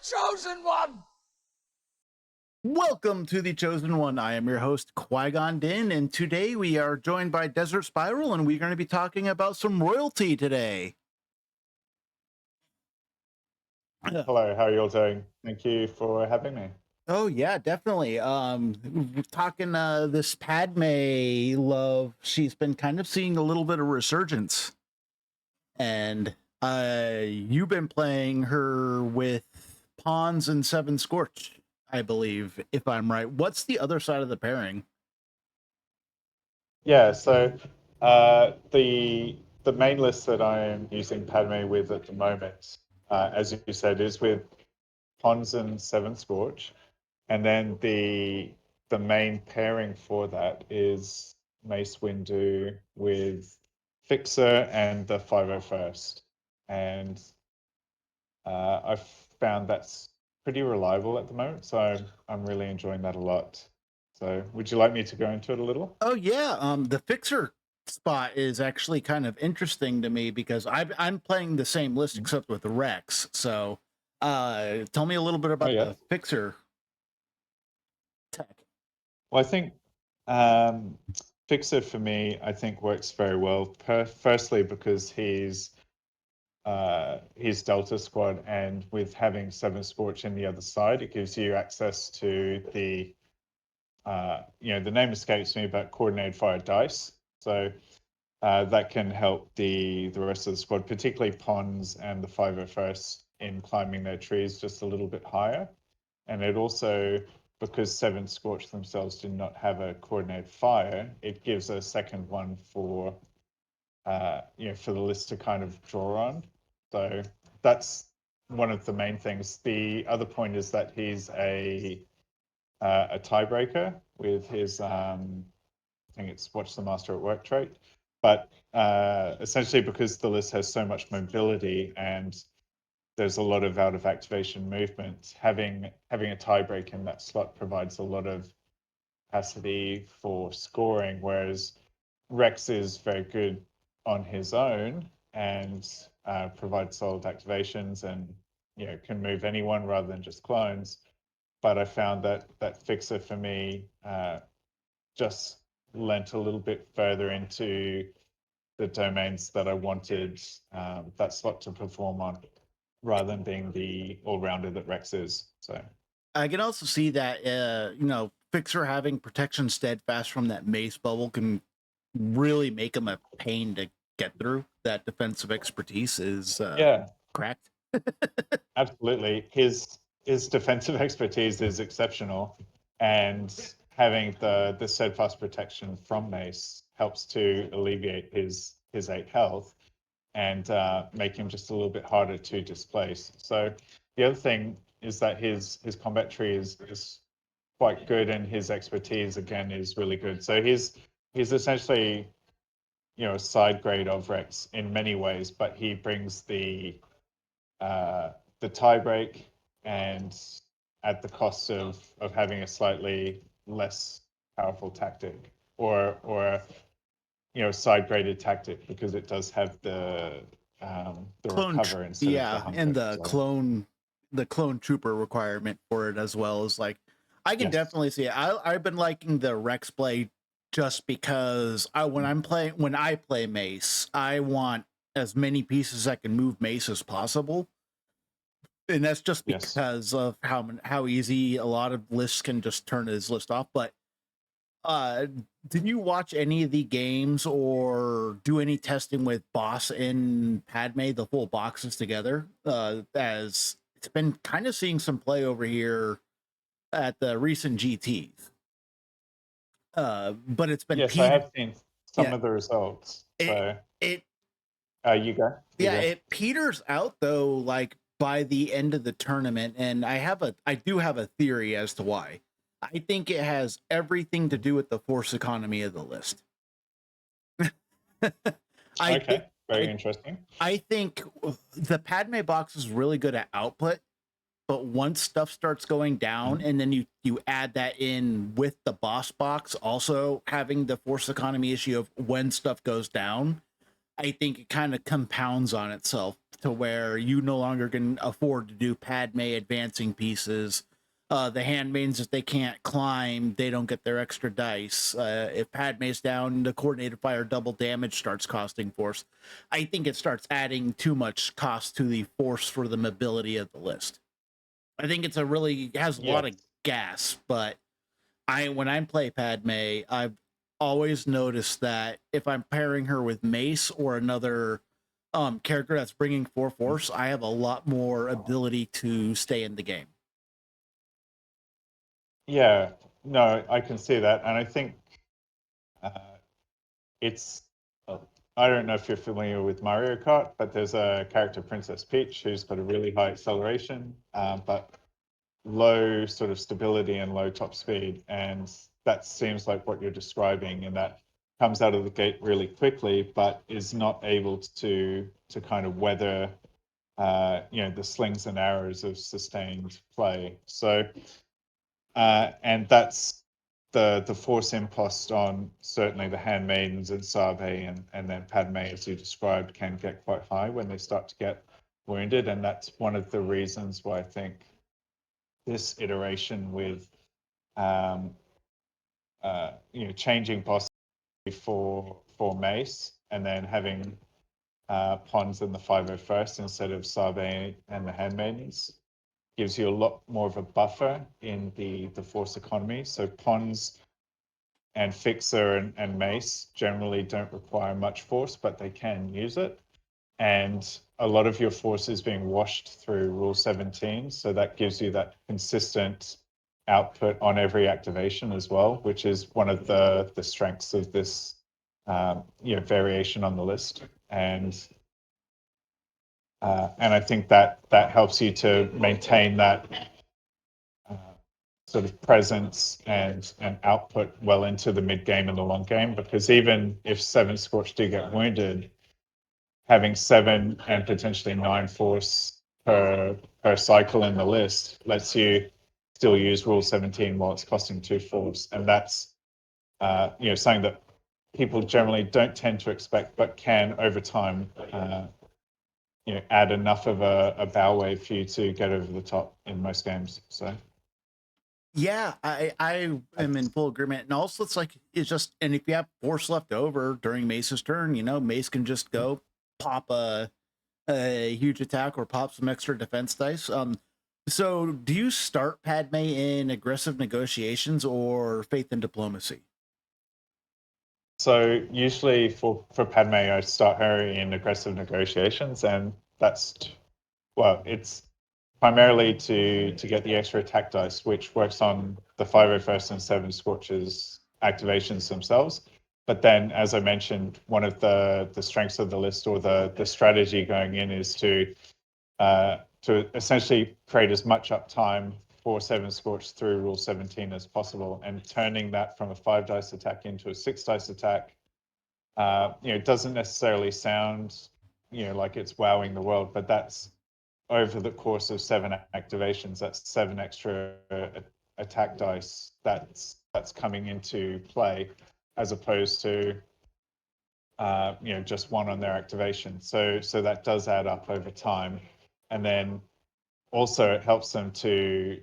Chosen One! Welcome to The Chosen One. I am your host, Qui-Gon Din, and today we are joined by Desert Spiral, and we're going to be talking about some royalty today. Hello, how are you all doing? Thank you for having me. Oh, yeah, definitely. We're talking this Padme love. She's been kind of seeing a little bit of resurgence. And you've been playing her with Pawns and Seven Scorch, I believe, if I'm right. What's the other side of the pairing? Yeah, so the main list that I am using Padme with at the moment, as you said, is with Pons and Seven Scorch, and then the main pairing for that is Mace Windu with Fixer and the 501st, and I've found that's pretty reliable at the moment, so I'm really enjoying that a lot. So, would you like me to go into it a little? Oh yeah, the Fixer spot is actually kind of interesting to me because I'm playing the same list except with Rex. So, tell me a little bit about yeah. the Fixer tech. Well, I think Fixer for me, I think works very well. Firstly, because he's Delta Squad, and with having Seven Scorch in the other side, it gives you access to the the name escapes me, but coordinated fire dice. So that can help the rest of the squad, particularly Pons and the 501st, in climbing their trees just a little bit higher. And it also, because Seven Scorch themselves do not have a coordinated fire, it gives a second one for for the list to kind of draw on. So that's one of the main things. The other point is that he's a tiebreaker with his I think it's Watch the Master at Work trait. But essentially, because the list has so much mobility and there's a lot of out of activation movement, having a tiebreak in that slot provides a lot of capacity for scoring, whereas Rex is very good on his own and provides solid activations and can move anyone rather than just clones. But I found that Fixer for me just lent a little bit further into the domains that I wanted that slot to perform on, rather than being the all-rounder that Rex is. So I can also see that Fixer having protection steadfast from that mace bubble can really make him a pain to get through. That defensive expertise is cracked. Absolutely. His defensive expertise is exceptional, and having the steadfast protection from Mace helps to alleviate his 8 health and make him just a little bit harder to displace. So the other thing is that his combat tree is quite good, and his expertise again is really good. So he's essentially a side grade of Rex in many ways, but he brings the tie break, and at the cost of having a slightly less powerful tactic, or side graded tactic, because it does have the clone recover instead of the hunter. And the clone trooper requirement for it as well is like, I can definitely see it. I've been liking the Rex play just because when I play Mace, I want as many pieces I can move Mace as possible. And that's just because of how easy a lot of lists can just turn his list off. But did you watch any of the games or do any testing with Boss and Padme, the full boxes together? As it's been kind of seeing some play over here at the recent GTs. But it's been I have seen some of the results. You go. It peters out though, like by the end of the tournament, and I do have a theory as to why. I think it has everything to do with the force economy of the list. Very interesting. I think the Padme box is really good at output, but once stuff starts going down, and then you add that in with the boss box also having the force economy issue of when stuff goes down, I think it kind of compounds on itself to where you no longer can afford to do Padme advancing pieces. The handmaidens, if they can't climb, they don't get their extra dice. If Padme's down, the coordinated fire double damage starts costing force. I think it starts adding too much cost to the force for the mobility of the list. I think it's a really has a Yeah. lot of gas, but when I play Padme, I've always noticed that if I'm pairing her with Mace or another character that's bringing force, I have a lot more ability to stay in the game. Yeah, no, I can see that, and I think uh, it's. I don't know if you're familiar with Mario Kart, but there's a character, Princess Peach, who's got a really high acceleration, but low sort of stability and low top speed, and that seems like what you're describing, and that comes out of the gate really quickly, but is not able to kind of weather, the slings and arrows of sustained play. So. And that's the force impost on certainly the handmaidens and Sabe and then Padme, as you described, can get quite high when they start to get wounded. And that's one of the reasons why I think this iteration with changing possibly for Mace and then having Pons in the 501st instead of Sabe and the handmaidens gives you a lot more of a buffer in the force economy. So Pons and Fixer and Mace generally don't require much force, but they can use it. And a lot of your force is being washed through Rule 17. So that gives you that consistent output on every activation as well, which is one of the strengths of this variation on the list. And I think that helps you to maintain that sort of presence and output well into the mid game and the long game, because even if 7 Scorch do get wounded, having 7 and potentially 9 force per cycle in the list lets you still use Rule 17 while it's costing 2 force, and that's something that people generally don't tend to expect, but can over time add enough of a bow wave for you to get over the top in most games. So Yeah, I am in full agreement. And also, it's just, and if you have force left over during Mace's turn, Mace can just go pop a huge attack or pop some extra defense dice. So do you start Padme in aggressive negotiations or faith and diplomacy? So usually for Padme, I start her in aggressive negotiations, and it's primarily to get the extra attack dice, which works on the 501st and 7 Scorches activations themselves. But then, as I mentioned, one of the strengths of the list, or the strategy going in, is to essentially create as much uptime for 7 Scorch through Rule 17 as possible, and turning that from a 5 dice attack into a 6 dice attack. It doesn't necessarily sound like it's wowing the world, but that's over the course of 7 activations. That's 7 extra attack dice that's coming into play, as opposed to just 1 on their activation. So that does add up over time, and then also it helps them to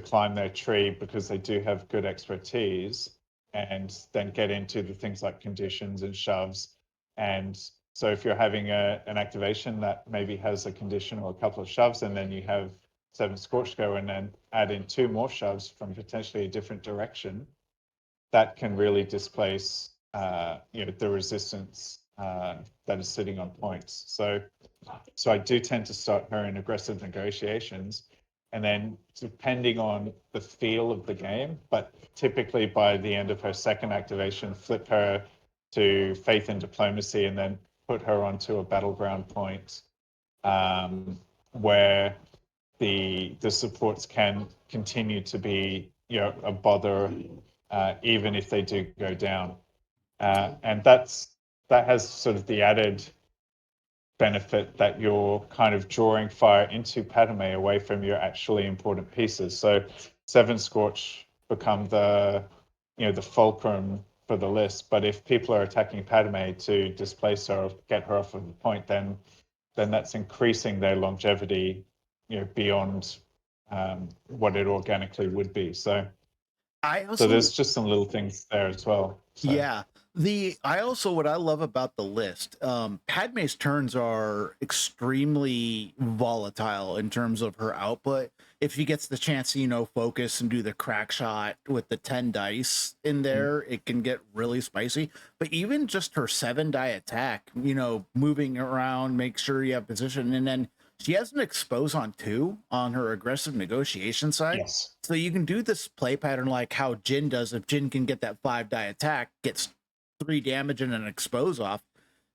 climb their tree, because they do have good expertise, and then get into the things like conditions and shoves. And so if you're having an activation that maybe has a condition or a couple of shoves, and then you have 7 Scorch go and then add in 2 more shoves from potentially a different direction, that can really displace the resistance that is sitting on points. So I do tend to start her in aggressive negotiations, and then depending on the feel of the game, but typically by the end of her second activation, flip her to faith and diplomacy, and then put her onto a battleground point where the supports can continue to be a bother even if they do go down, and that has sort of the added benefit that you're kind of drawing fire into Padme away from your actually important pieces. So 7 Scorch become the fulcrum for the list, but if people are attacking Padme to displace her or get her off of the point, then then that's increasing their longevity, beyond what it organically would be. So I so also, there's just some little things there as well. So yeah. I also, what I love about the list, Padme's turns are extremely volatile in terms of her output. If she gets the chance to, focus and do the crack shot with the 10 dice in there, it can get really spicy. But even just her 7 die attack, moving around, make sure you have position, and then she has an expose on 2 on her aggressive negotiation side. yes. So you can do this play pattern like how Jin does. If Jin can get that 5 die attack, gets 3 damage and an expose off,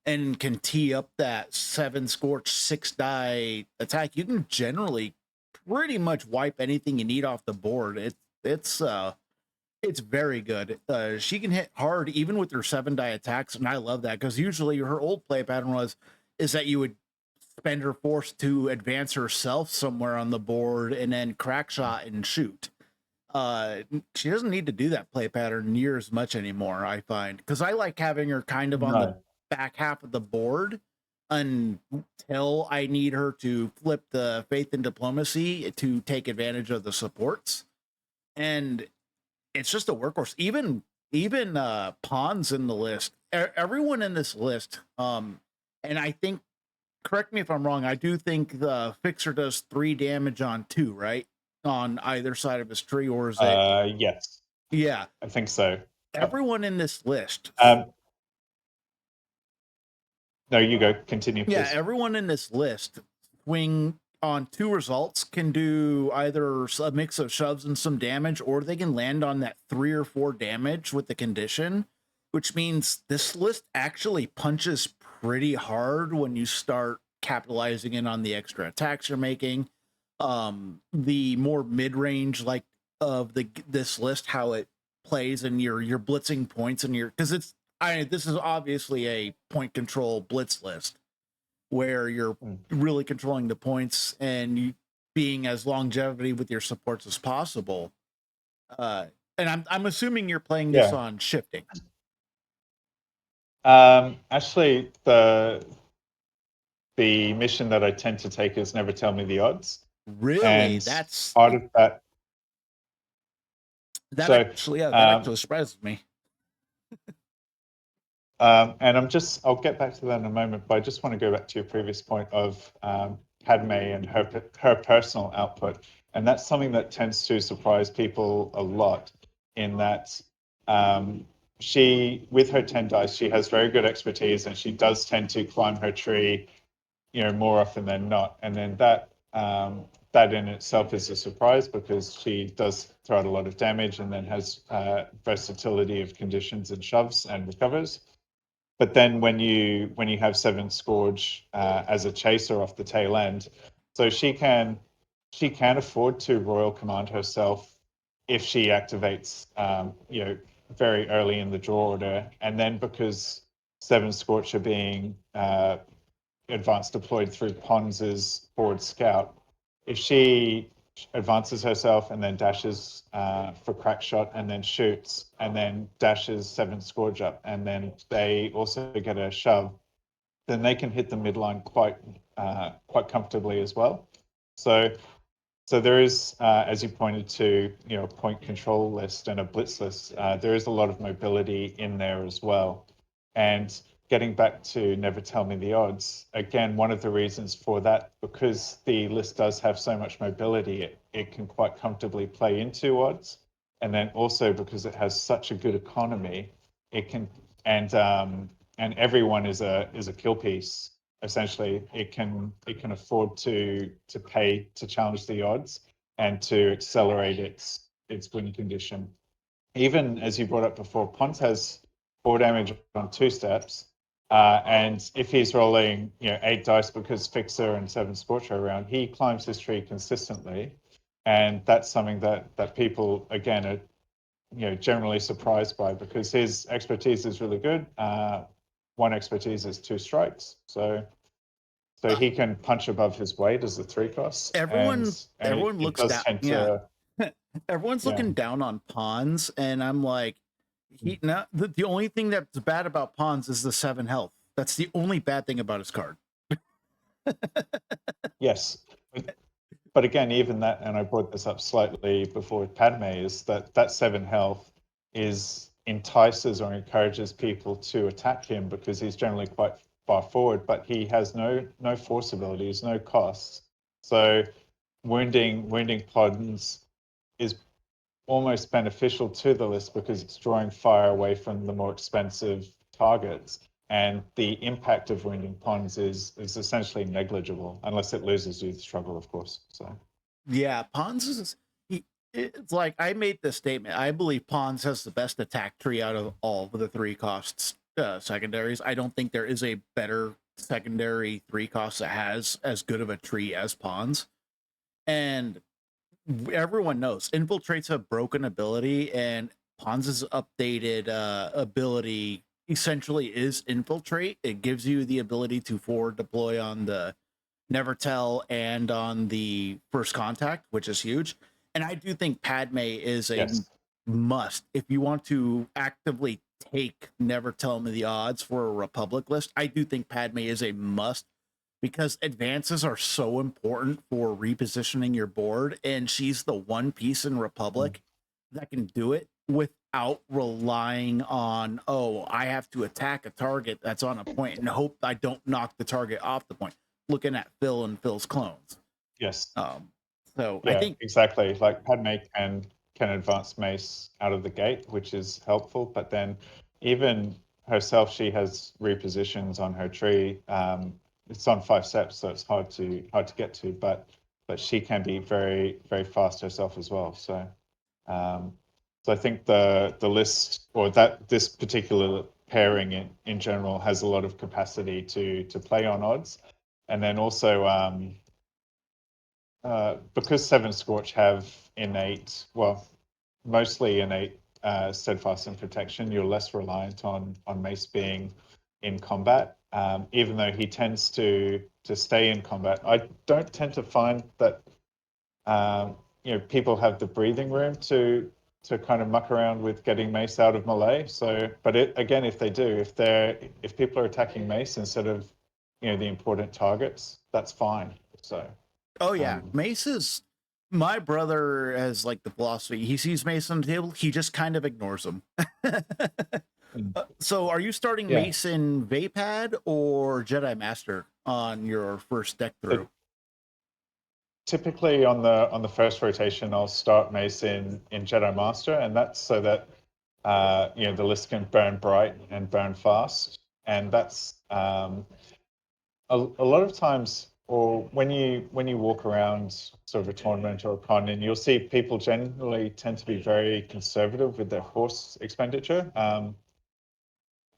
and can tee up that 7 scorch 6 die attack, you can generally pretty much wipe anything you need off the board. It's very good. She can hit hard even with her 7 die attacks, and I love that because usually her old play pattern is that you would spend her force to advance herself somewhere on the board and then crack shot and shoot. She doesn't need to do that play pattern near as much anymore, I find, because I like having her kind of on the No. back half of the board until I need her to flip the faith and diplomacy to take advantage of the supports. And it's just a workhorse. Even pawns in the list, everyone in this list, and I think, correct me if I'm wrong, I do think the fixer does 3 damage on 2, right? On either side of his tree, or is it? Yes, Yeah. I think so. Everyone in this list. No, you go. Continue, Yeah, please. everyone in this list swing on 2 results can do either a mix of shoves and some damage, or they can land on that 3 or 4 damage with the condition, which means this list actually punches pretty hard when you start capitalizing in on the extra attacks you're making. The more mid-range like of this list, how it plays, and you're blitzing points, and because this is obviously a point control blitz list where you're really controlling the points and you being as longevity with your supports as possible. And I'm assuming you're playing this on shifting. Actually, the mission that I tend to take is never tell me the odds. Really? And That's part of that. That actually surprises me. And I'll get back to that in a moment, but I just want to go back to your previous point of Padme and her personal output. And that's something that tends to surprise people a lot, in that she, with her 10 dice, she has very good expertise, and she does tend to climb her tree, more often than not. And then that in itself is a surprise, because she does throw out a lot of damage and then has versatility of conditions and shoves and recovers. But then when you have 7 Scourge as a chaser off the tail end, so she can afford to Royal Command herself if she activates, very early in the draw order. And then because 7 Scorch are being advanced deployed through Pons's forward scout, if she advances herself and then dashes for crack shot and then shoots and then dashes 7 Scourge up, and then they also get a shove, then they can hit the midline quite comfortably as well. So there is, as you pointed to, a point control list and a blitz list, there is a lot of mobility in there as well. And getting back to Never Tell Me the Odds, again, one of the reasons for that, because the list does have so much mobility, it can quite comfortably play into odds. And then also because it has such a good economy, it can, and everyone is a kill piece. Essentially, it can afford to pay to challenge the odds and to accelerate its win condition. Even as you brought up before, Pons has 4 damage on 2 steps, and if he's rolling 8 dice because Fixer and 7 Scorch are around, he climbs his tree consistently, and that's something that people again are generally surprised by, because his expertise is really good. 1 expertise is 2 strikes, so he can punch above his weight as a 3 cost. Everyone it looks does down. tend Yeah, to, everyone's looking down on Pawns, and I'm like, the only thing that's bad about Pawns is the 7 health. That's the only bad thing about his card. Yes. But again, even that, and I brought this up slightly before with Padme, is that that 7 health is entices or encourages people to attack him because he's generally quite far forward, but he has no force abilities, no costs. So wounding Podens is almost beneficial to the list because it's drawing fire away from the more expensive targets. And the impact of wounding Pons is essentially negligible, unless it loses you the struggle, of course. So Yeah, Pons it's like I made this statement. I believe Pons has the best attack tree out of all of the 3 costs secondaries. I don't think there is a better secondary 3 cost that has as good of a tree as Pons. And everyone knows infiltrates a broken ability, and Pons's updated ability essentially is infiltrate. It gives you the ability to forward deploy on the Never Tell and on the First Contact, which is huge. And I do think Padme is a yes, must if you want to actively take Never Tell Me the Odds for a Republic list. I do think Padme is a must because advances are so important for repositioning your board, and she's the one piece in Republic that can do it without relying on, oh, I have to attack a target that's on a point and hope I don't knock the target off the point. Looking at Phil and Phil's clones. yes. So I Yeah, think, exactly. Like Padme can advance Mace out of the gate, which is helpful. But then even herself, she has repositions on her tree. It's on 5 steps, so it's hard to get to. But she can be very fast herself as well. Um, so I think the list or that this particular pairing in general has a lot of capacity to play on odds, and then also. Because Seven Scorch have innate, well, mostly innate steadfast and protection, you're less reliant on Mace being in combat. Even though he tends to stay in combat, I don't tend to find that people have the breathing room to kind of muck around with getting Mace out of melee. So, but again, if they do, if people are attacking Mace instead of the important targets, that's fine. So. oh yeah, Um, Mace is. My brother has like the philosophy. He sees Mace on the table, he just kind of ignores him. So, are you starting yeah. Mace in Vapad or Jedi Master on your first deck So through? typically on the first rotation, I'll start Mace in Jedi Master, and that's so that the list can burn bright and burn fast, and that's a lot of times, or when you walk around sort of a tournament or a con, and you'll see people generally tend to be very conservative with their force expenditure.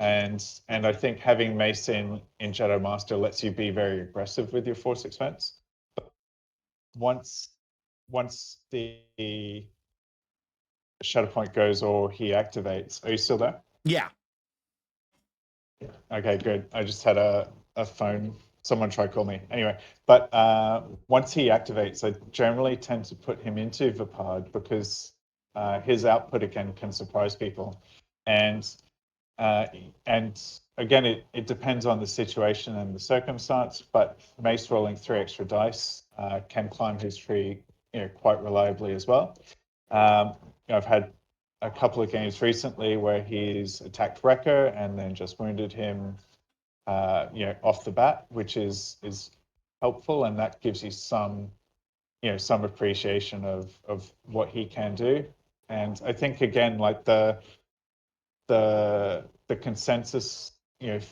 And I think having Mace in Jedi Master lets you be very aggressive with your force expense. Once the Shatterpoint goes or he activates, are you still there? Yeah. Okay, good. I just had a phone. Someone tried to call me. Anyway, but once he activates, I generally tend to put him into Vipard because his output again can surprise people. And uh, and again, it depends on the situation and the circumstance, but Mace rolling 3 extra dice can climb his tree quite reliably as well. I've had a couple of games recently where he's attacked Wrecker and then just wounded him, off the bat, which is helpful, and that gives you some appreciation of what he can do. And I think again, like the consensus,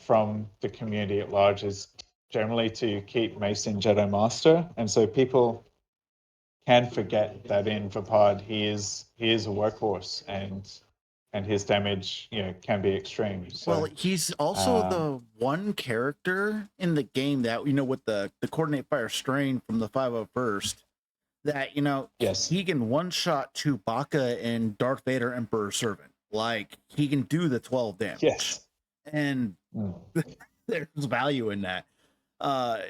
from the community at large is generally to keep Mason Jedi Master, and so people can forget that in Vapad he is a workhorse, and his damage can be extreme. Well, So he's also um, the one character in the game that, with the coordinate fire strain from the 501st, that, yes, he can one shot Chewbacca and Darth Vader Emperor Servant. Like, he can do the 12 damage. yes. And Mm. there's value in that. Uh,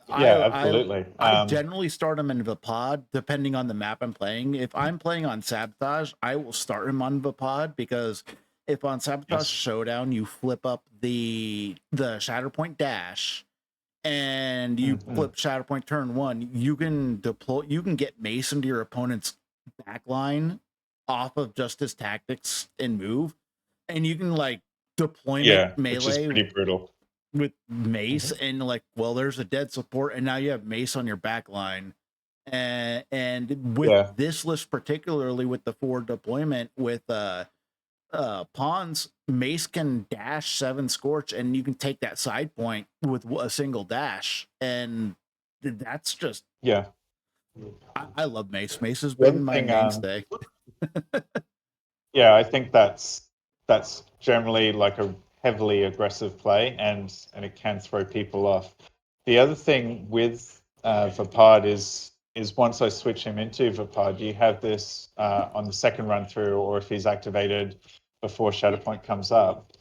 I Yeah, I absolutely. I generally start him in Vapod depending on the map I'm playing. If I'm playing on Sabotage, I will start him on Vapod because if on Sabotage Yes. Showdown you flip up the Shatterpoint dash and you flip Shatterpoint turn 1, you can get mace into your opponent's backline off of just his tactics and move, and you can like deployment which is melee pretty brutal. with mace, and like, well, there's a dead support, and now you have mace on your back line. And with this list, particularly with the forward deployment with pawns, mace can dash 7 scorch, and you can take that side point with a single dash, and that's just I love mace. Mace has been my mainstay. I think that's generally like a heavily aggressive play, and it can throw people off. The other thing with Vapard is once I switch him into Vapard, you have this on the second run through, or if he's activated before Shatterpoint comes up,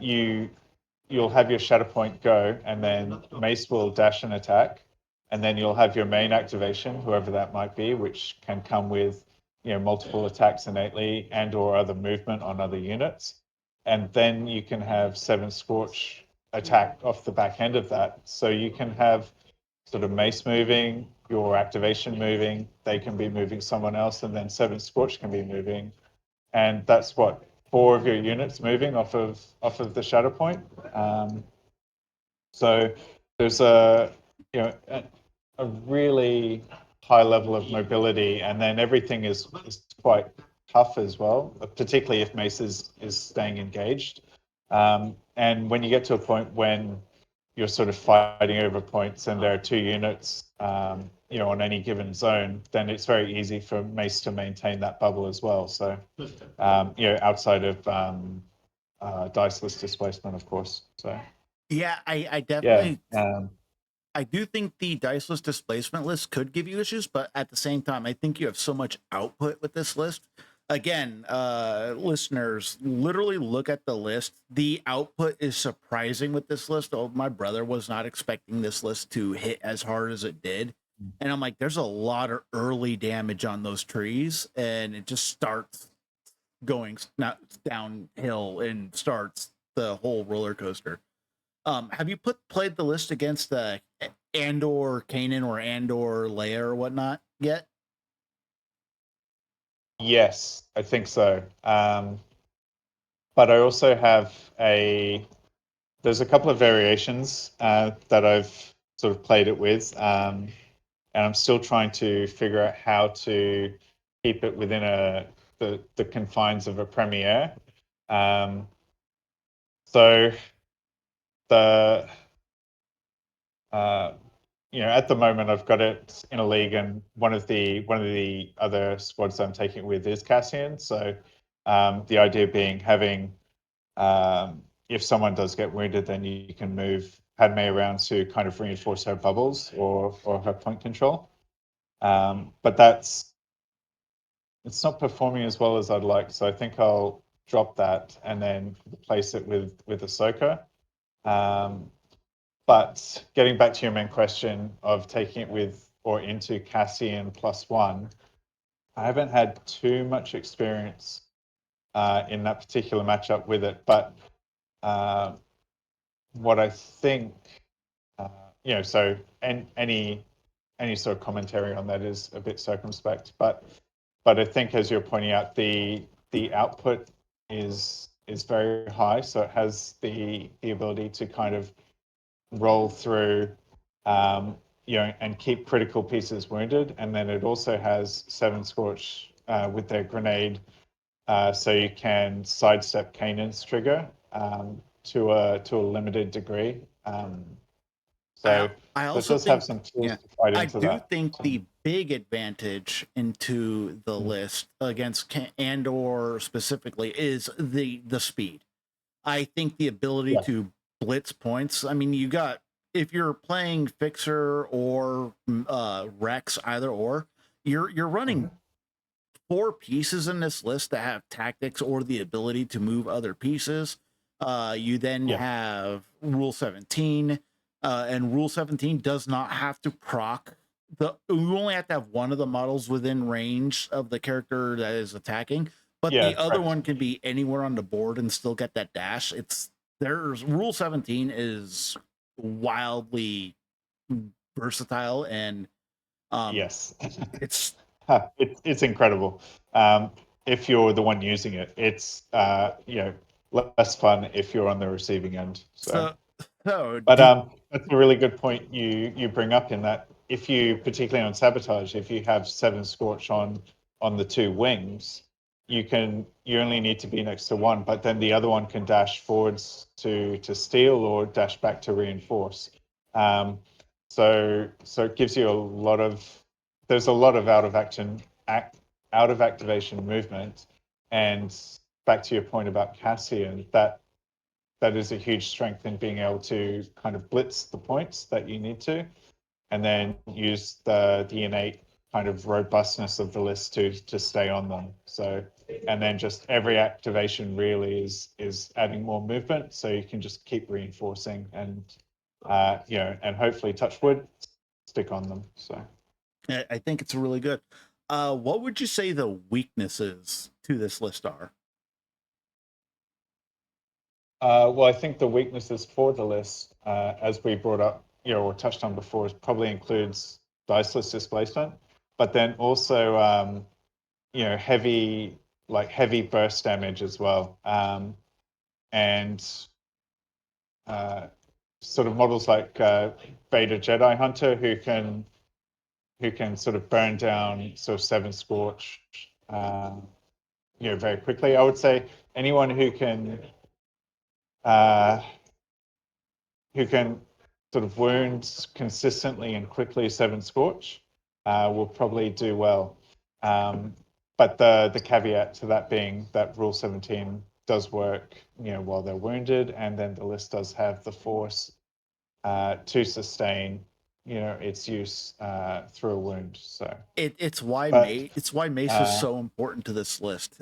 you'll have your Shatterpoint go, and then Mace will dash and attack, and then you'll have your main activation, whoever that might be, which can come with multiple attacks innately and or other movement on other units, and then you can have 7 Scorch attack off the back end of that. So you can have sort of Mace moving, your activation moving, they can be moving someone else, and then 7 Scorch can be moving, and that's what 4 of your units moving off of the Shatterpoint. So there's a really high level of mobility, and then everything is quite tough as well, particularly if Mace is staying engaged. And when you get to a point when you're sort of fighting over points and there are 2 units, on any given zone, then it's very easy for Mace to maintain that bubble as well. So, outside of diceless displacement, of course. So yeah, I definitely I do think the diceless displacement list could give you issues, but at the same time, I think you have so much output with this list. Again, listeners, literally look at the list. The output is surprising with this list. Oh, my brother was not expecting this list to hit as hard as it did. And I'm like, there's a lot of early damage on those trees, and it just starts going downhill and starts the whole roller coaster. Have you played the list against the Andor Kanan or Andor Leia or whatnot yet? Yes, I think so. But I also have there's a couple of variations that I've sort of played it with, and I'm still trying to figure out how to keep it within the confines of a premiere. So the at the moment I've got it in a league, and one of the other squads I'm taking it with is Cassian. So the idea being having if someone does get wounded, then you can move Padme around to kind of reinforce her bubbles or her point control. But it's not performing as well as I'd like, so I think I'll drop that and then replace it with Ahsoka. But getting back to your main question of taking it with or into Cassian +1, I haven't had too much experience in that particular matchup with it. But what I think, so and any sort of commentary on that is a bit circumspect. But I think, as you're pointing out, the output is very high, so it has the ability to kind of roll through, and keep critical pieces wounded. And then it also has 7 Scorch with their grenade, so you can sidestep Kanan's trigger to a limited degree. So I it also does have think, some tools to fight I into do that. think the big advantage into the list against Andor specifically is the speed. I think the ability to blitz points. I mean, you got, if you're playing Fixer or Rex, either or, you're running 4 pieces in this list that have tactics or the ability to move other pieces. You then have Rule 17, and Rule 17 does not have to proc. You only have to have one of the models within range of the character that is attacking, but the other one can be anywhere on the board and still get that dash. There's Rule 17 is wildly versatile, and um Yes. it's It's incredible. If you're the one using it, it's less fun if you're on the receiving end. So, so so but do that's a really good point you bring up in that if you, particularly on sabotage, if you have 7 scorch on the 2 wings, you only need to be next to one, but then the other one can dash forwards to steal or dash back to reinforce. Um, so it gives you a lot of there's a lot of out of activation movement, and back to your point about Cassian, that is a huge strength in being able to kind of blitz the points that you need to, and then use the innate kind of robustness of the list to stay on them. So, and then just every activation really is adding more movement, so you can just keep reinforcing and and hopefully touch wood, stick on them. So. I think it's really good. What would you say the weaknesses to this list are? Well, I think the weaknesses for the list, as we brought up, or touched on before, is probably includes diceless displacement, but then also, heavy burst damage as well, and uh, sort of models like Beta Jedi Hunter who can sort of burn down sort of 7 scorch, very quickly. I would say anyone uh, who can sort of wound consistently and quickly 7 scorch will probably do well. But the caveat to that being that Rule 17 does work, while they're wounded, and then the list does have the force to sustain, its use through a wound. So, but It's why Mace is so important to this list.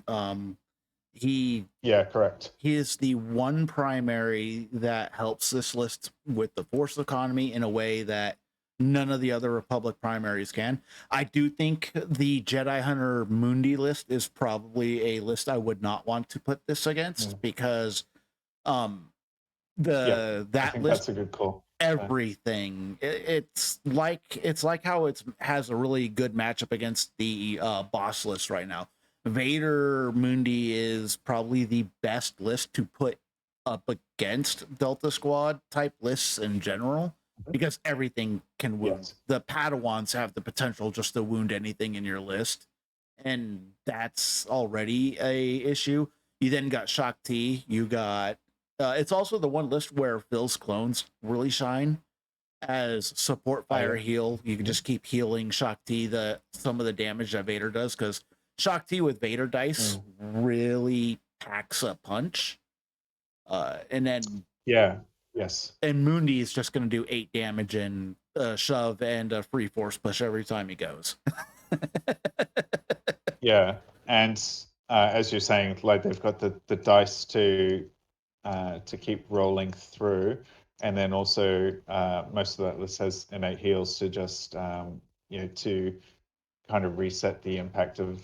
He yeah, correct. he is the one primary that helps this list with the force economy in a way that none of the other Republic primaries can. I do think the Jedi Hunter Mundi list is probably a list I would not want to put this against, because um Yeah, the I that think list, that's a good call. So, everything, it's like how it has a really good matchup against the boss list right now. Vader Mundi is probably the best list to put up against Delta Squad type lists in general, because everything can wound. yes. The Padawans have the potential just to wound anything in your list, and that's already a issue. You then got Shak T, you got it's also the one list where Phil's clones really shine as support Oh, fire yeah. heal. You can Mhm. just keep healing Shakti some of the damage that Vader does, because Shakti with Vader dice Mm. really packs a punch. And then Yeah. Yes. Mundi is just going to do 8 damage and shove and a free force push every time he goes. Yeah, and as you're saying, like they've got the dice to keep rolling through, and then also most of that list has innate heals to just to kind of reset the impact of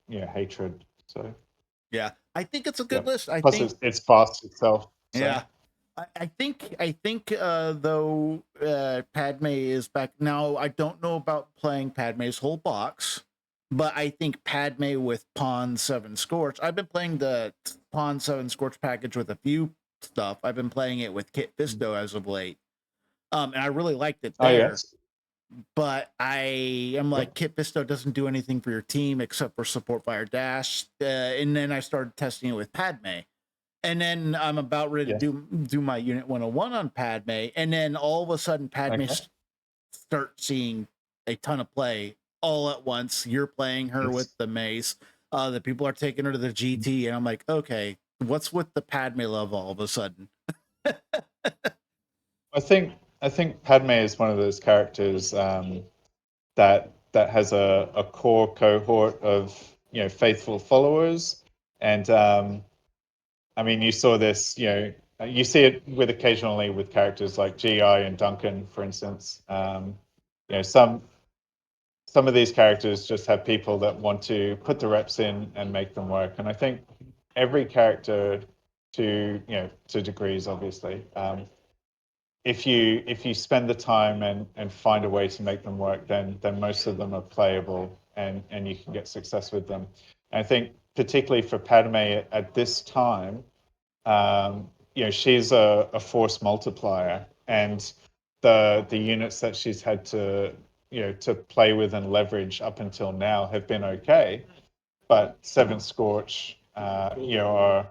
hatred. So Yeah, I think it's a yeah, good list. I plus think it's fast itself. So Yeah. I think though Padme is back now. I don't know about playing Padme's whole box, but I think Padme with Pawn 7 Scorch. I've been playing the Pawn 7 Scorch package with a few stuff. I've been playing it with Kit Fisto as of late. And I really liked it oh there. yes, But I am yeah, like, Kit Fisto doesn't do anything for your team except for support fire dash. And then I started testing it with Padme, and then I'm about ready to yes, do my unit 101 on Padme, and then all of a sudden Padme okay, start seeing a ton of play all at once. You're playing her with yes. the mace. The people are taking her to the GT, and I'm like, okay, what's with the Padme love all of a sudden? I think Padme is one of those characters that has a core cohort of faithful followers, and I mean you saw this, you see it with occasionally with characters like GI and Duncan, for instance. You know, some of these characters just have people that want to put the reps in and make them work, and I think every character to degrees, obviously. if you spend the time and find a way to make them work, then most of them are playable and you can get success with them. And I think particularly for Padme at this time, she's a force multiplier, and the units that she's had to to play with and leverage up until now have been okay, but Seven Scorch, are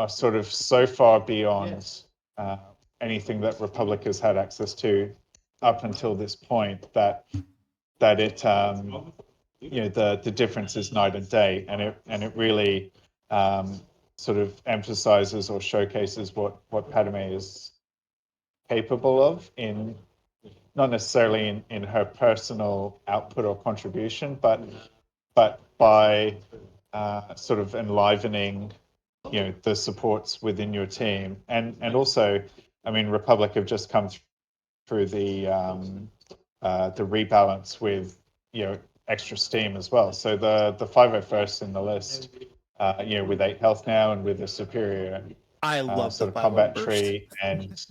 sort of so far beyond anything that Republic has had access to up until this point that it the difference is night and day, and it really sort of emphasizes or showcases what Padme is capable of, in not necessarily in her personal output or contribution, but by sort of enlivening the supports within your team. And also, I mean, Republic have just come through the rebalance with extra steam as well. So the 501st in the list, with 8 health now and with a superior I love sort the of combat 501st. tree and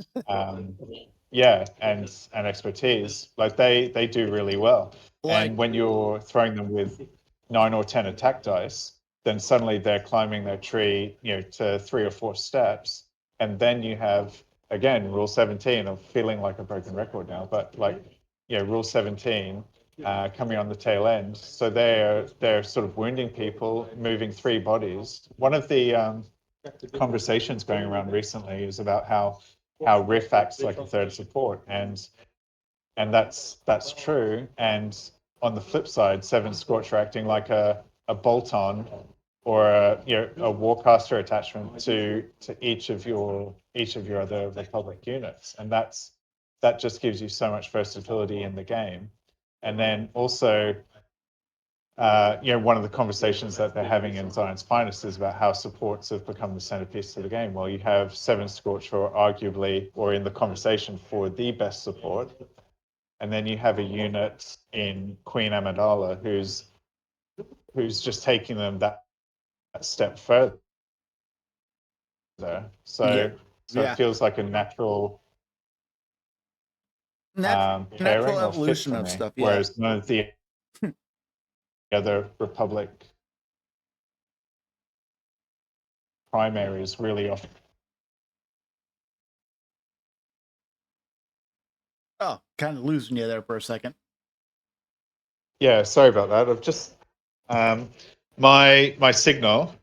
and expertise, like they do really well. Like, and when you're throwing them with 9 or 10 attack dice, then suddenly they're climbing their tree, to 3 or 4 steps, and then you have again rule 17. I'm feeling like a broken record now, but like rule 17 coming on the tail end. So they're sort of wounding people, moving 3 bodies. One of the conversations going around recently is about how Riff acts like a third support, and that's true. And on the flip side, Seven Scorch are acting like a bolt-on or a Warcaster attachment to each of your other Republic units, and that just gives you so much versatility in the game. And then also, one of the conversations that they're having in Zion's Finest is about how supports have become the centerpiece of the game. Well, you have Seven Scorch, who are arguably, or in the conversation, for the best support. And then you have a unit in Queen Amidala who's just taking them that step further. So yeah, it feels like a natural natural pairing or fit evolution for of me. stuff. Yeah. Whereas none of the other Republic primaries really often. Oh, kind of losing you there for a second. Yeah, sorry about that. I've just my signal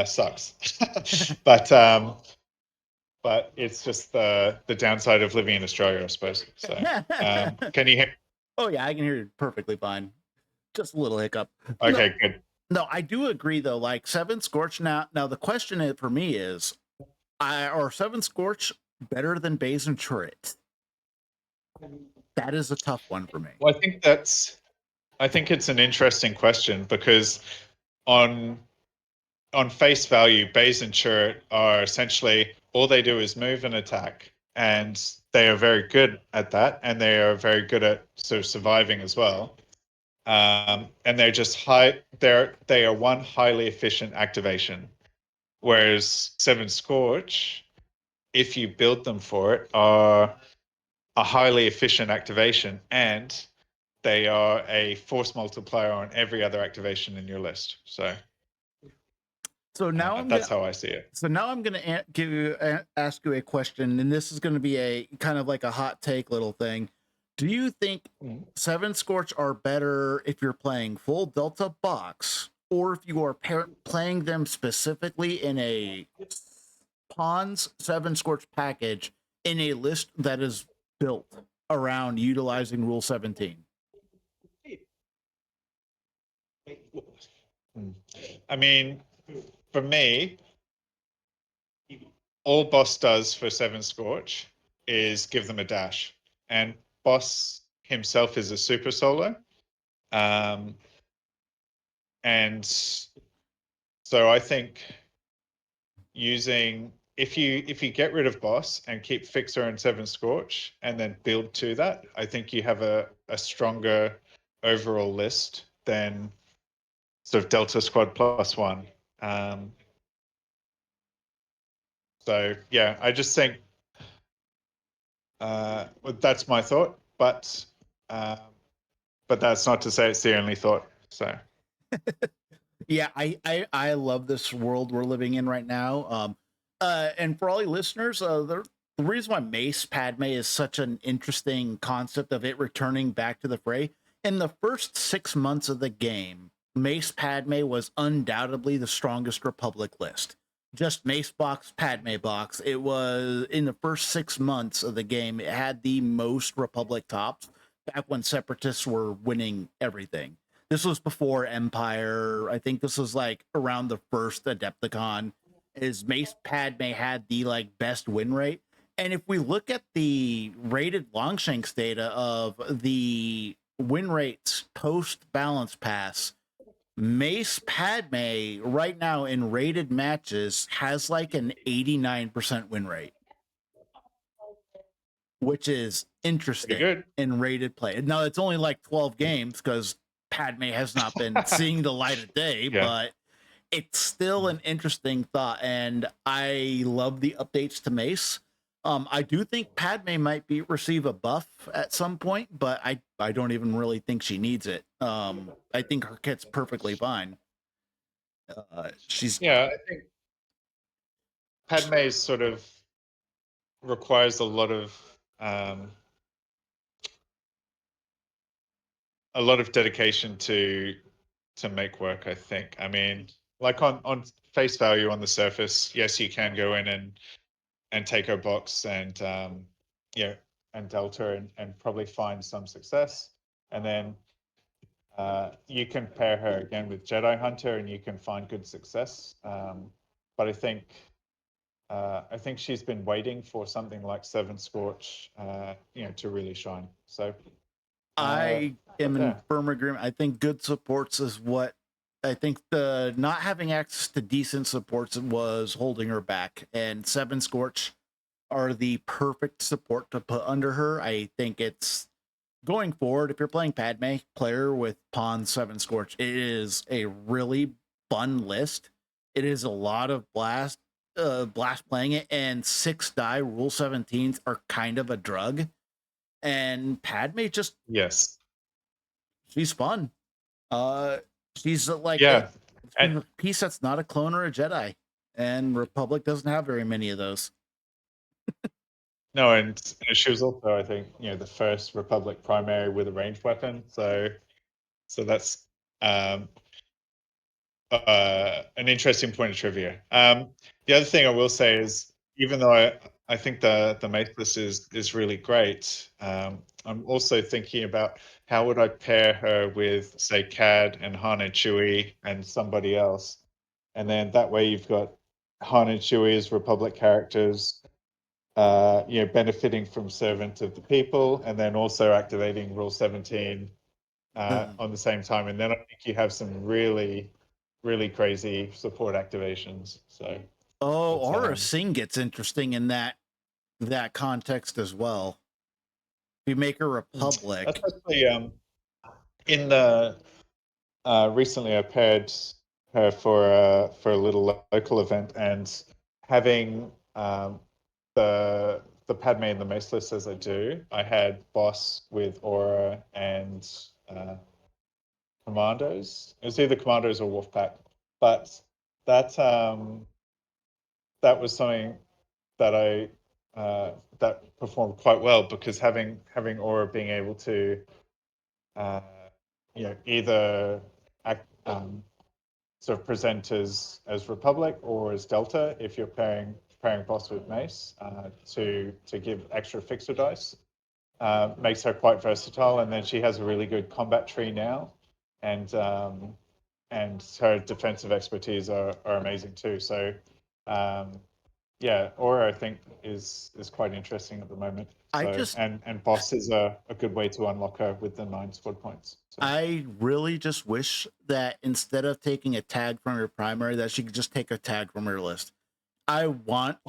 sucks, but it's just the downside of living in Australia, I suppose. So, can you hear? Oh yeah, I can hear you perfectly fine. Just a little hiccup. Okay, good. No, I do agree though. Like Seven Scorch now. Now the question for me is, are Seven Scorch better than Baze and Turret? That is a tough one for me. Well, I think it's an interesting question, because on face value, Baze and Turret are essentially, all they do is move and attack, and they are very good at that, and they are very good at sort of surviving as well. And they're just they are one highly efficient activation, whereas Seven Scorch, if you build them for it, are a highly efficient activation, and they are a force multiplier on every other activation in your list. So now that's how I see it. So now I'm going to ask you a question, and this is going to be a kind of like a hot take little thing. Do you think Seven Scorch are better if you're playing full Delta box, or if you are playing them specifically in a Pawns Seven Scorch package in a list that is built around utilizing Rule 17? I mean, for me, all Boss does for Seven Scorch is give them a dash, and Boss himself is a super solo, and so I think using, if you get rid of Boss and keep Fixer and Seven Scorch and then build to that, I think you have a stronger overall list than sort of Delta Squad +1. So yeah, I just think Well, that's my thought, um, but that's not to say it's the only thought. So Yeah, I love this world we're living in right now. And for all you listeners, the reason why Mace Padme is such an interesting concept of it returning back to the fray. In the first 6 months of the game, Mace Padme was undoubtedly the strongest Republic list. Just Mace box, Padme box. It was in the first 6 months of the game, it had the most Republic tops back when separatists were winning everything. This was before Empire. I think this was like around the first Adepticon. Is Mace Padme had the like best win rate. And if we look at the rated Longshanks data of the win rates post balance pass, Mace Padme right now in rated matches has like an 89% win rate, which is pretty interesting good. in rated play. Now it's only like 12 games because Padme has not been seeing the light of day, Yeah. but it's still an interesting thought, and I love the updates to Mace. I do think Padme might receive a buff at some point, but I don't even really think she needs it. I think her kit's perfectly fine. She's Yeah, I think Padme sort of requires um, a lot of dedication to make work. I think. I mean, like on face value on the surface, yes, you can go in and take her box and yeah, and delta and probably find some success, and then you can pair her again with Jedi Hunter and you can find good success. But I think she's been waiting for something like Seven Scorch, to really shine. So I am in yeah, firm agreement. I think good supports is what I think the not having access to decent supports was holding her back. And Seven Scorch are the perfect support to put under her. I think it's going forward. If you're playing Padme, player with Pawn Seven Scorch, it is a really fun list. It is a lot of blast playing it, and 6 die rule 17s are kind of a drug. And Padme just yes, she's fun. Uh, she's yeah, she's and a piece that's not a clone or a Jedi, and Republic doesn't have very many of those. no, and she was also, I think, the first Republic primary with a ranged weapon. So that's um, an interesting point of trivia. The other thing I will say is, even though I think the Mace list is really great, I'm also thinking about how would I pair her with, say, Cad and Han and Chewie and somebody else, and then that way you've got Han and Chewie as Republic characters, benefiting from Servant of the People, and then also activating Rule 17 on the same time, and then I think you have some really, really crazy support activations. So, Oh, but Aura Singh gets interesting in that context as well. If you make a Republic, especially in the recently I paired her for a little local event, and having the Padme and the Mace list as I do, I had Boss with Aura and Commandos. It was either Commandos or Wolfpack, but that that was something that I that performed quite well, because having Aura being able to uh, either act, sort of present as Republic or as Delta if you're pairing Boss with Mace, to give extra fixer dice. Makes her quite versatile, and then she has a really good combat tree now, and her defensive expertise are amazing too. So yeah, Aura I think is quite interesting at the moment. I So just and Boss is a good way to unlock her with the 9 squad points. So I really just wish that instead of taking a tag from your primary, that she could just take a tag from her list. I would want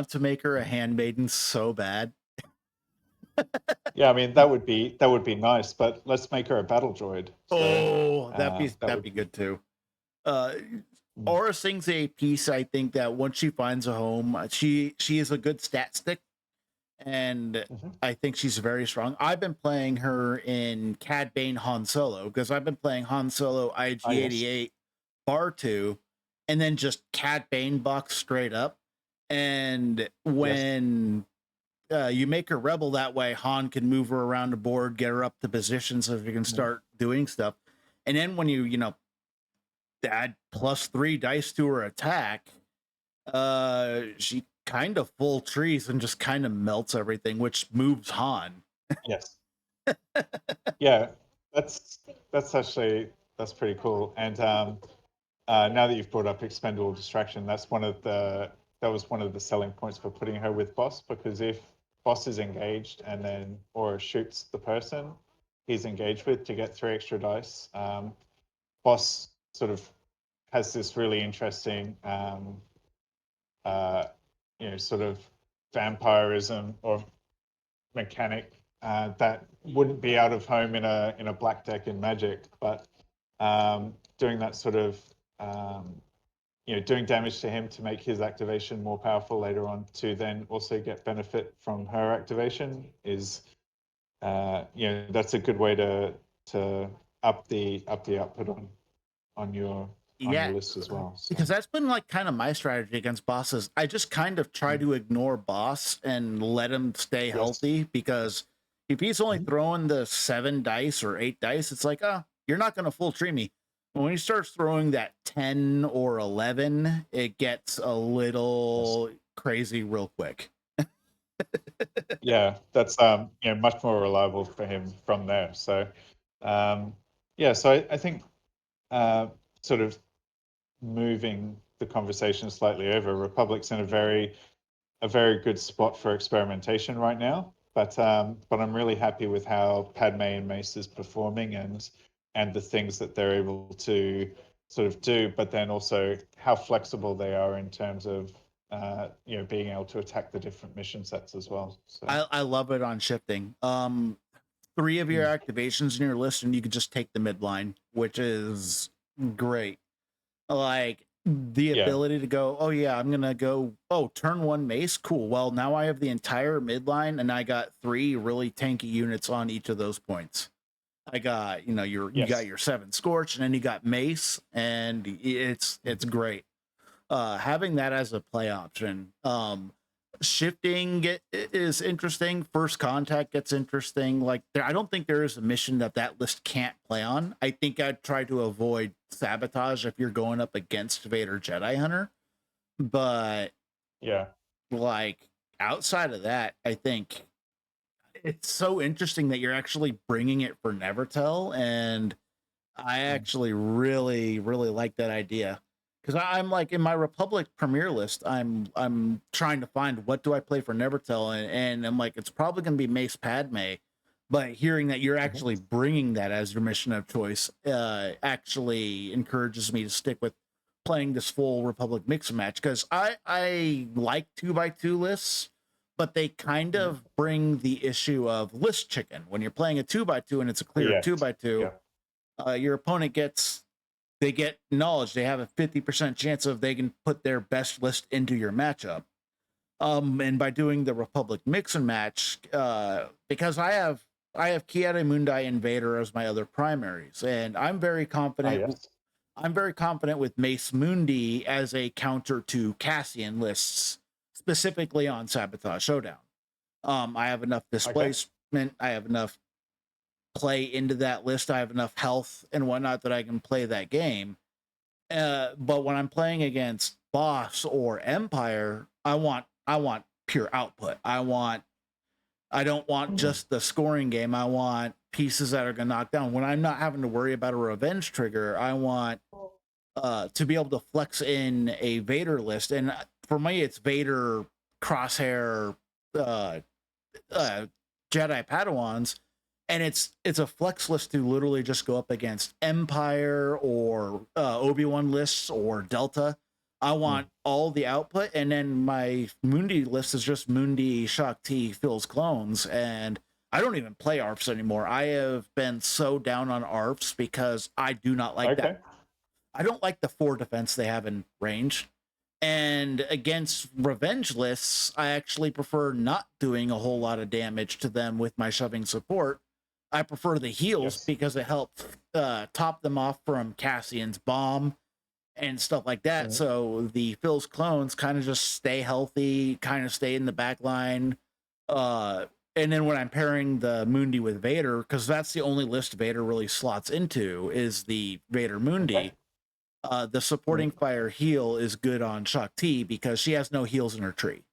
to make her a handmaiden so bad. yeah, I mean that would be nice, but let's make her a battle droid. So Oh, that that'd would be be. good too. Uh, Aura sings a piece. I think that once she finds a home, she is a good stat stick, and Mhm. I think she's very strong. I've been playing her in Cad Bane Han Solo because I've been playing Han Solo Ah, yes. IG-88 Bar 2 and then just Cad Bane box straight up. And Yes. when you make her rebel that way, Han can move her around the board, get her up to position so you can Mhm. start doing stuff. And then when you know, add +3 dice to her attack, she kind of full trees and just kind of melts everything, which moves Han. Yes. Yeah. That's that's pretty cool. And now that you've brought up expendable distraction, that was one of the selling points for putting her with boss, because if boss is engaged and then or shoots the person he's engaged with to get 3 extra dice, boss sort of has this really interesting uh, sort of vampirism or mechanic that wouldn't be out of home in a black deck in Magic, but doing that sort of doing damage to him to make his activation more powerful later on, to then also get benefit from her activation is that's a good way to up the output on your Yeah, list as well. because So that's been like kind of my strategy against bosses. I just kind of try mm, to ignore boss and let him stay yes. healthy because if he's only Mhm. throwing the 7 dice or 8 dice, it's like, oh, you're not going to full tree me. But when he starts throwing that 10 or 11, it gets a Yes. little crazy real quick. Yeah, that's much more reliable for him from there. So um, yeah, so I think uh, sort of moving the conversation slightly over, Republic's in a very good spot for experimentation right now. But I'm really happy with how Padme and Mace is performing, and the things that they're able to sort of do, but then also how flexible they are in terms of being able to attack the different mission sets as well. So I love it on shifting. 3 of your mm, activations in your list, and you could just take the midline, which is great. Like the yeah, ability to go, oh yeah, I'm gonna go, oh, turn 1 mace, cool. Well, now I have the entire midline and I got 3 really tanky units on each of those points. I got, you got yes, your 7 scorch, and then you got mace, and it's mhm, great. Having that as a play option. Shifting is interesting. First contact gets interesting. Like I don't think there is a mission that list can't play on. I think I'd try to avoid sabotage if you're going up against Vader Jedi Hunter, but yeah, like outside of that, I think it's so interesting that you're actually bringing it for Nevertell, and I mm, actually really, really like that idea because I'm like in my Republic Premier list. I'm trying to find what do I play for Nevertell, and I'm like it's probably going to be Mace Padme, but hearing that you're mhm, actually bringing that as your mission of choice actually encourages me to stick with playing this full Republic mix and match because I like 2x2 lists. But they kind mhm, of bring the issue of list chicken when you're playing a 2x2 and it's a clear yes, 2x2. yeah, Your opponent they get knowledge. They have a 50% chance of they can put their best list into your matchup. And by doing the Republic mix and match, because I have Kiara Invader as my other primaries, and ah, yes, I'm very confident with Mace Mundi as a counter to Cassian lists, specifically on Sabotage Showdown. I have enough okay, displacement. I have enough play into that list. I have enough health and whatnot that I can play that game. But when I'm playing against boss or empire, I want pure output. I don't want mm, just the scoring game. I want pieces that are gonna knock down. When I'm not having to worry about a revenge trigger, I want to be able to flex in a Vader list. And for me, it's Vader, Crosshair, uh, yes, uh, Jedi Padawans, and it's a flex list to literally just go up against Empire or Obi-Wan lists or Delta. I mm, want all the output, and then my Mundi list is just Mundi, Shakti, Phil's clones, and I don't even play ARFs anymore. I have been so down on ARFs because I do not like that. okay, I don't like the 4 defense they have in range, And against revenge lists, I actually prefer not doing a whole lot of damage to them with my shoving support. I prefer the heals Yes. because it helps top them off from Cassian's bomb and stuff like that. Mm. So the Phil's clones kind of just stay healthy, kind of stay in the back line. Uh, and then when I'm pairing the Mundi with Vader, because that's the only list Vader really slots into, is the Vader Okay. Mundi. The supporting Mm. fire heal is good on Shakti because she has no heals in her tree.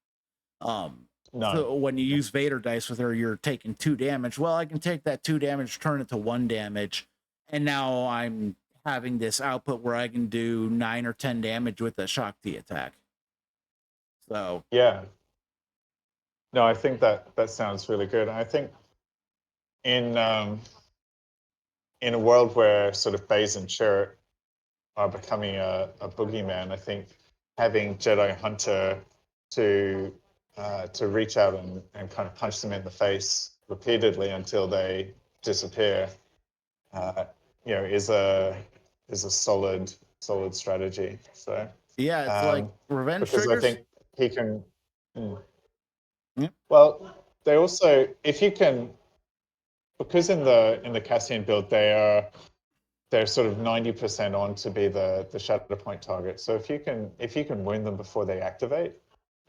Um, No. so when you use Vader dice with her, you're taking 2 damage. Well, I can take that 2 damage, turn it to 1 damage, and now I'm having this output where I can do 9 or 10 damage with a Shakti attack. So Yeah. No, I think that sounds really good. I think in in a world where sort of Baze and Chirrut are becoming a boogeyman, I think having Jedi Hunter to reach out and kind of punch them in the face repeatedly until they disappear, uh, is a solid strategy. So yeah, it's like um, revenge because I triggers. think he can. Mm. Yeah. Well, they also, if you can, because in the Cassian build they're sort of 90% on to be the Shatterpoint target. So if you can win them before they activate,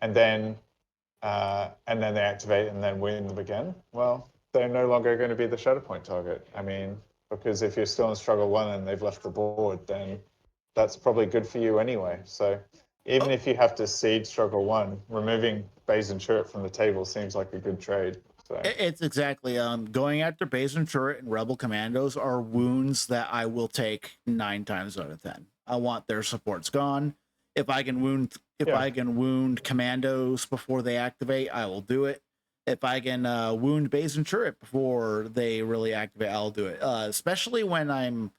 and then they activate and then win them again, well, they're no longer going to be the Shatterpoint target. I mean, because if you're still in struggle 1 and they've left the board, then that's probably good for you anyway. So even Oh, if you have to seed struggle 1, removing Baze and Chirrut from the table seems like a good trade. So it's exactly going after Base and Turret and Rebel Commandos are wounds that I will take 9 times out of 10. I want their supports gone. If yeah, I can wound commandos before they activate, I will do it. If I can wound Base and Turret before they really activate, I'll do it. Especially when I'm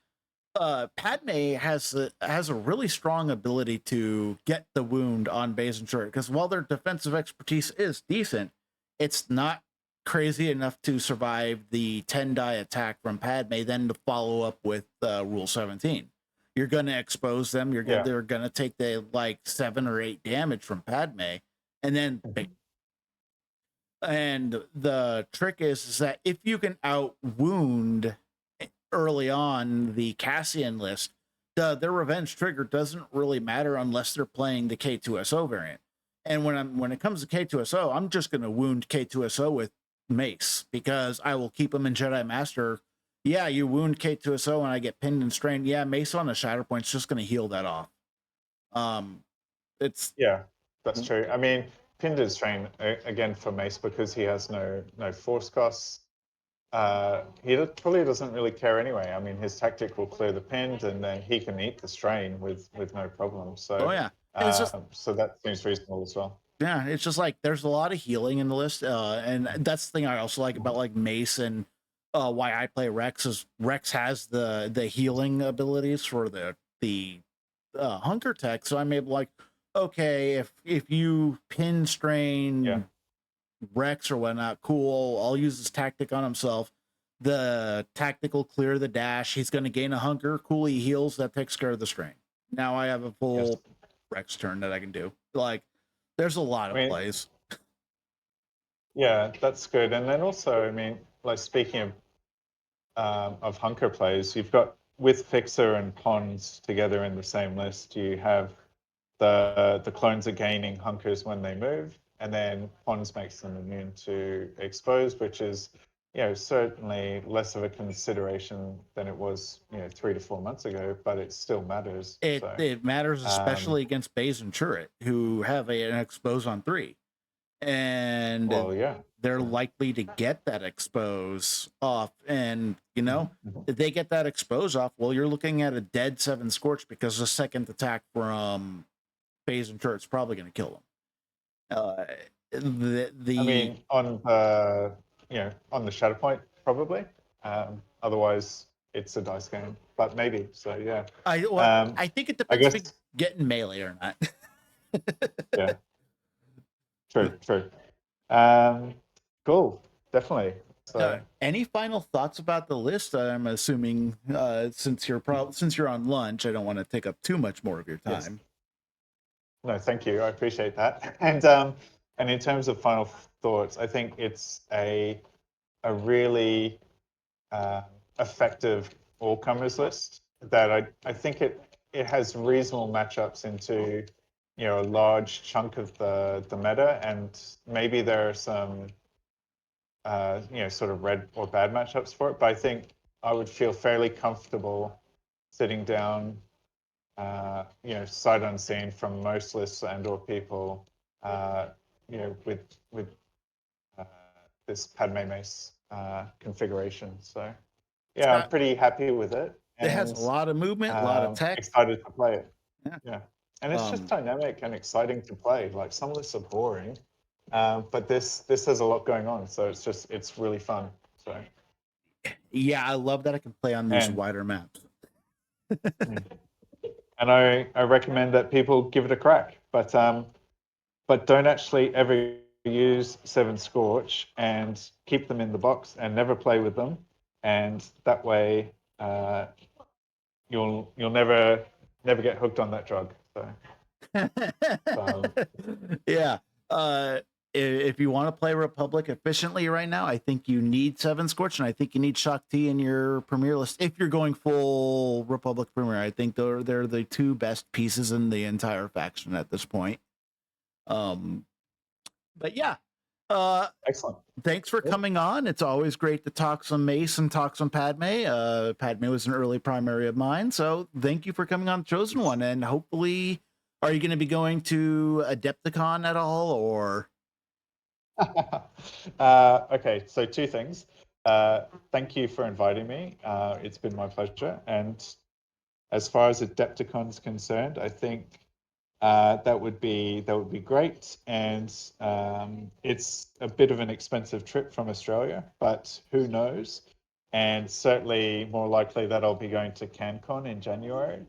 Padme has a really strong ability to get the wound on Base and Turret because while their defensive expertise is decent, it's not crazy enough to survive the 10 die attack from Padme, then to follow up with Rule 17. You're gonna expose them. yeah. They're gonna take the like 7 or 8 damage from Padme, and then Mhm. and the trick is that if you can out wound early on the Cassian list, their revenge trigger doesn't really matter unless they're playing the K2SO variant. And when it comes to K2SO, I'm just going to wound K2SO with Mace because I will keep them in Jedi Master. Yeah, you wound K2SO and I get pinned and strained. Yeah, Mace on a Shatterpoint's just going to heal that off. Um, it's Yeah, that's true. I mean, Pinder's train again for Mace because he has no force costs. Probably doesn't really care anyway. I mean, his tactic will clear the pinned, and then he can eat the strain with no problem. oh So, yeah, and it's just so that seems reasonable as well. yeah, it's just like there's a lot of healing in the list, and that's the thing I also like about like Mace and why I play Rex is Rex has the healing abilities for the hunker tech, so I'm able like okay if you pin Yeah, strain Rex or whatnot, cool. I'll use this tactic on himself. The tactical clear the dash. He's going to gain a hunker. Cool. He heals. That takes care of the strain. Now I have a yes. full Rex turn that I can do. Like, there's a lot I of mean, plays. yeah, that's good. And then also, I mean, like speaking of hunker plays, you've got with Fixer and Pons together in the same list. You have the clones are gaining hunkers when they move, and then Pons makes them immune to exposed, which is certainly less of a consideration than it was 3 to 4 months ago, but it still matters. So It matters um, especially against Baze and Churret, who have an expose on 3. And well, yeah. they're So, likely to get that expose off. And, mhm. if they get that expose off, well, you're looking at a dead 7 Scorch because the second attack from Phase and Turret's probably going to kill them. I The mean, on the Shatterpoint probably. Otherwise, it's a dice game, but maybe. So yeah. Um, I think it I depends if guess we get in melee or not. yeah. True. Um, cool. Definitely. So Any final thoughts about the list? I'm assuming since you're on lunch, I don't want to take up too much more of your yes. time. No, thank you. I appreciate that. And in terms of final thoughts, I think it's a really effective all comers list that I think it has reasonable matchups into a large chunk of the meta, and maybe there are some sort of red or bad matchups for it. But I think I would feel fairly comfortable sitting down, sight unseen from most lists and/or people, with this Padme Mace configuration. So yeah, I'm pretty happy with it, It has and a lot of movement, a lot of tech. excited to play it. Yeah. Yeah, and it's just dynamic and exciting to play. Like, some lists are boring, but this has a lot going on, so it's really fun. So yeah, I love that I can play on these wider maps. And I recommend that people give it a crack, but don't actually ever use 7 Scorch and keep them in the box and never play with them, and that way you'll never get hooked on that drug. So yeah. If you want to play Republic efficiently right now, I think you need 7 Scorch, and I think you need Shock T in your Premier list. If you're going full Republic Premier, I think they're the two best pieces in the entire faction at this point. But yeah. Excellent. Thanks for coming on. It's always great to talk some Mace and talk some Padme. Padme was an early primary of mine, so thank you for coming on Chosen One. And hopefully, are you going to be going to Adepticon at all, or? Okay, so 2 things. Thank you for inviting me. It's been my pleasure. And as far as Adepticon's concerned, I think that would be great. And it's a bit of an expensive trip from Australia, but who knows? And certainly more likely that I'll be going to CanCon in January,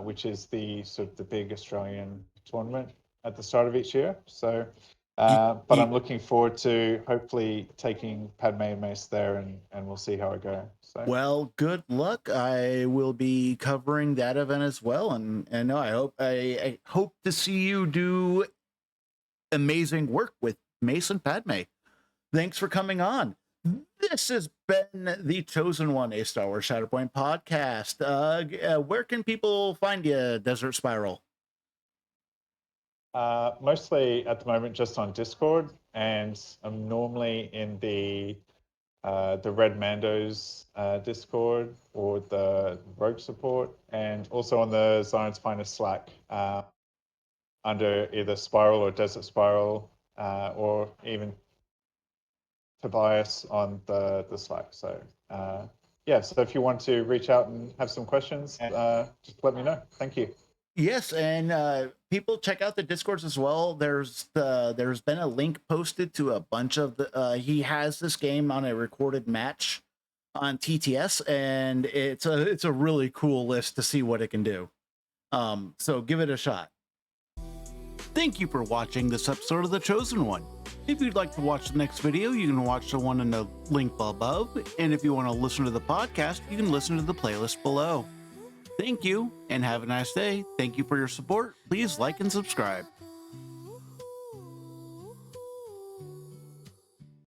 which is the sort of the big Australian tournament at the start of each year. So, but I'm looking forward to hopefully taking Padme and Mace there, and we'll see how I go. So, well, good luck. I will be covering that event as well, and no, I hope to see you do amazing work with Mace and Padme. Thanks for coming on. This has been the Chosen One, a Star Wars Shatterpoint podcast. Where can people find you, Desert Spiral? Mostly at the moment just on Discord, and I'm normally in the Red Mando's Discord or the Rogue support, and also on the Zion's Finest Slack under either Spiral or Desert Spiral, or even Tobias on the Slack. So yeah, so if you want to reach out and have some questions, just let me know. Thank you. Yes, and people check out the Discords as well. There's been a link posted to a bunch of the. He has this game on a recorded match on TTS, and it's a really cool list to see what it can do. So give it a shot. Thank you for watching this episode of The Chosen One. If you'd like to watch the next video, you can watch the one in the link above. And if you want to listen to the podcast, you can listen to the playlist below. Thank you, and have a nice day. Thank you for your support. Please like and subscribe.